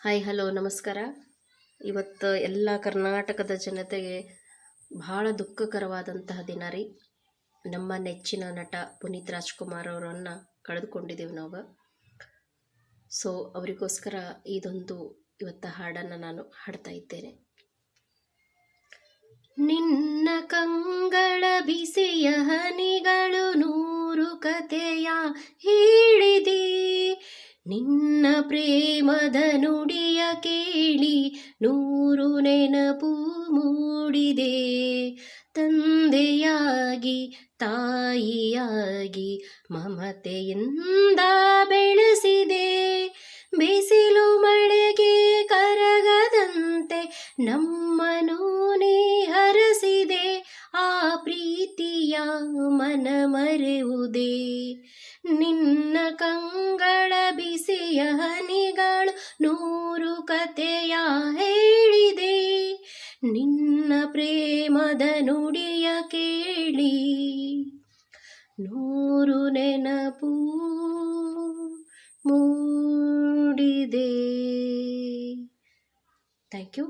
Hi hello ನಮಸ್ಕಾರ. ಇವತ್ತು ಎಲ್ಲ ಕರ್ನಾಟಕದ ಜನತೆಗೆ ಬಹಳ ದುಃಖಕರವಾದಂತಹ ದಿನ ರೀ. ನಮ್ಮ ನೆಚ್ಚಿನ ನಟ ಪುನೀತ್ ರಾಜ್ಕುಮಾರ್ ಅವರನ್ನು ಕಳೆದುಕೊಂಡಿದ್ದೀವಿ ನಾವು. ಸೊ ಅವರಿಗೋಸ್ಕರ ಇದೊಂದು ಇವತ್ತ ಹಾಡನ್ನು ನಾನು ಹಾಡ್ತಾ ಇದ್ದೇನೆ. ನಿನ್ನ ಕಂಗಳ ಬಿಸಿಯ ಹನಿಗಳು ನೂರು ಕಥೆಯ ಹೇಳಿದೆ, ನಿನ್ನ ಪ್ರೇಮದ ನುಡಿಯ ಕೇಳಿ ನೂರು ನೆನಪು ಮೂಡಿದೆ. ತಂದೆಯಾಗಿ ತಾಯಿಯಾಗಿ ಮಮತೆಯಿಂದ ಬೆಳೆಸಿದೆ, ಬಿಸಿಲು ಮಳೆಗೆ ಕರಗದಂತೆ ನಮ್ಮನು ನೀ ಹರಸಿದೆ. ಆ ಪ್ರೀತಿಯ ಮನ ಮರೆಯುವುದೇ, ನಿನ್ನ ಕಂಗಳ ಬಿಸಿಯ ಹನಿಗಳು ನೂರು ಕಥೆಯ ಹೇಳಿದೆ, ನಿನ್ನ ಪ್ರೇಮದ ನುಡಿಯ ಕೇಳಿ ನೂರು ನೆನಪು ಮೂಡಿದೆ. Thank you.